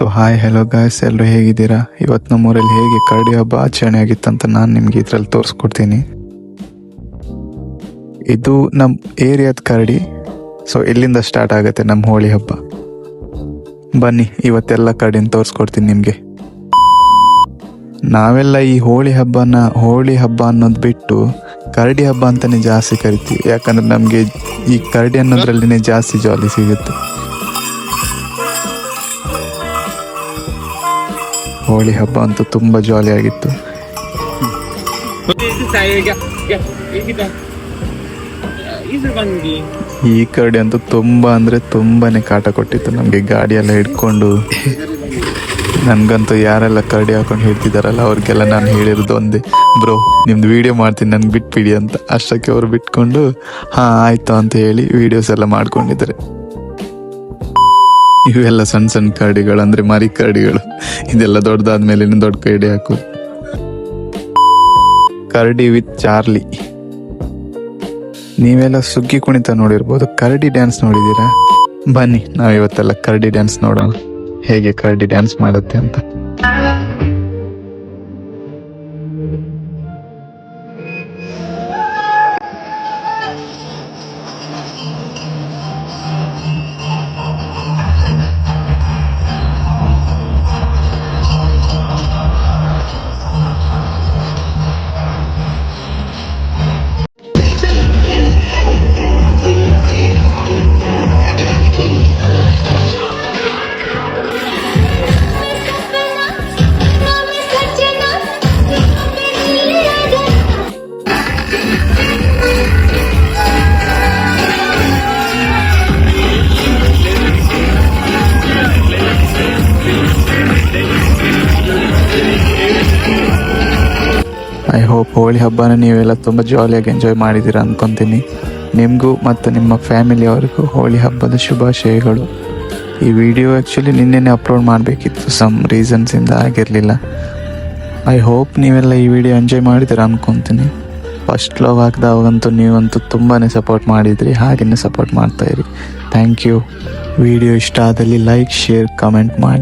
So hi hello guys, ಎಲ್ಲರೂ ಹೇಗಿದ್ದೀರಾ? ಇವತ್ತು ನಮ್ಮೂರಲ್ಲಿ ಹೇಗೆ ಕರಡಿ ಹಬ್ಬ ಆಚರಣೆ ಆಗಿತ್ತಂತ ನಾನು ನಿಮಗೆ ಇದರಲ್ಲಿ ತೋರಿಸ್ಕೊಡ್ತೀನಿ. ಇದು ನಮ್ಮ ಏರಿಯಾದ ಕರಡಿ. ಸೊ ಇಲ್ಲಿಂದ ಸ್ಟಾರ್ಟ್ ಆಗುತ್ತೆ ನಮ್ಮ ಹೋಳಿ ಹಬ್ಬ. ಬನ್ನಿ ಇವತ್ತೆಲ್ಲ ಕರಡಿನ ತೋರಿಸ್ಕೊಡ್ತೀನಿ ನಿಮಗೆ. ನಾವೆಲ್ಲ ಈ ಹೋಳಿ ಹಬ್ಬ ಅನ್ನೋದು ಬಿಟ್ಟು ಕರಡಿ ಹಬ್ಬ ಅಂತಲೇ ಜಾಸ್ತಿ ಕರಿತೀವಿ. ಯಾಕಂದ್ರೆ ನಮಗೆ ಈ ಕರಡಿ ಅನ್ನೋದ್ರಲ್ಲಿನೇ ಜಾಸ್ತಿ ಜಾಲಿ ಸಿಗುತ್ತೆ. ಹೋಳಿ ಹಬ್ಬ ಅಂತೂ ತುಂಬ ಜಾಲಿಯಾಗಿತ್ತು. ಈ ಕರಡಿ ಅಂತೂ ತುಂಬ ಅಂದರೆ ತುಂಬಾನೇ ಕಾಟ ಕೊಟ್ಟಿತ್ತು ನಮಗೆ. ಗಾಡಿಯೆಲ್ಲ ಹಿಡ್ಕೊಂಡು, ನನಗಂತೂ ಯಾರೆಲ್ಲ ಕರಡಿ ಹಾಕೊಂಡು ಹಿಡ್ತಿದ್ದಾರಲ್ಲ ಅವ್ರಿಗೆಲ್ಲ ನಾನು ಹೇಳಿರೋದು ಒಂದೇ, ಬ್ರೋ ನಿಮ್ದು ವಿಡಿಯೋ ಮಾಡ್ತೀನಿ ನನಗೆ ಬಿಟ್ಬಿಡಿ ಅಂತ. ಅಷ್ಟಕ್ಕೆ ಅವರು ಬಿಟ್ಕೊಂಡು ಹಾಂ ಆಯಿತು ಅಂತ ಹೇಳಿ ವಿಡಿಯೋಸ್ ಎಲ್ಲ ಮಾಡ್ಕೊಂಡಿದ್ದಾರೆ. ಇವೆಲ್ಲ ಸಣ್ಣ ಸಣ್ಣ ಕರಡಿಗಳು, ಅಂದರೆ ಮರಿ ಕರಡಿಗಳು. ಇದೆಲ್ಲ ದೊಡ್ಡದಾದ್ಮೇಲೆ ಇನ್ನು ದೊಡ್ಡ ಕರಡಿ ಹಾಕೋದು. ಕರಡಿ ವಿತ್ ಚಾರ್ಲಿ. ನೀವೆಲ್ಲ ಸುಗ್ಗಿ ಕುಣಿತ ನೋಡಿರ್ಬೋದು, ಕರಡಿ ಡ್ಯಾನ್ಸ್ ನೋಡಿದ್ದೀರಾ? ಬನ್ನಿ ನಾವು ಇವತ್ತೆಲ್ಲ ಕರಡಿ ಡ್ಯಾನ್ಸ್ ನೋಡೋಣ, ಹೇಗೆ ಕರಡಿ ಡ್ಯಾನ್ಸ್ ಮಾಡುತ್ತೆ ಅಂತ. ಐ ಹೋಪ್ ಹೋಳಿ ಹಬ್ಬನ ನೀವೆಲ್ಲ ತುಂಬ ಜಾಲಿಯಾಗಿ ಎಂಜಾಯ್ ಮಾಡಿದ್ದೀರಾ ಅಂದ್ಕೊತೀನಿ. ನಿಮಗೂ ಮತ್ತು ನಿಮ್ಮ ಫ್ಯಾಮಿಲಿಯವರಿಗೂ ಹೋಳಿ ಹಬ್ಬದ ಶುಭಾಶಯಗಳು. ಈ ವಿಡಿಯೋ ಆ್ಯಕ್ಚುಲಿ ನಿನ್ನೆನೇ ಅಪ್ಲೋಡ್ ಮಾಡಬೇಕಿತ್ತು, ಸಮ್ ರೀಸನ್ಸಿಂದ ಆಗಿರಲಿಲ್ಲ. ಐ ಹೋಪ್ ನೀವೆಲ್ಲ ಈ ವಿಡಿಯೋ ಎಂಜಾಯ್ ಮಾಡಿದ್ದೀರಾ ಅಂದ್ಕೊತೀನಿ. ಫಸ್ಟ್ ವ್ಲಾಗ್ ಹಾಕಿದಾಗಂತೂ ನೀವಂತೂ ತುಂಬಾ ಸಪೋರ್ಟ್ ಮಾಡಿದ್ರಿ, ಹಾಗೆಯೇ ಸಪೋರ್ಟ್ ಮಾಡ್ತಾಯಿರಿ. Thank you. ವಿಡಿಯೋ ಇಷ್ಟ ಆದಲ್ಲಿ ಲೈಕ್, ಶೇರ್, ಕಮೆಂಟ್ ಮಾಡಿ.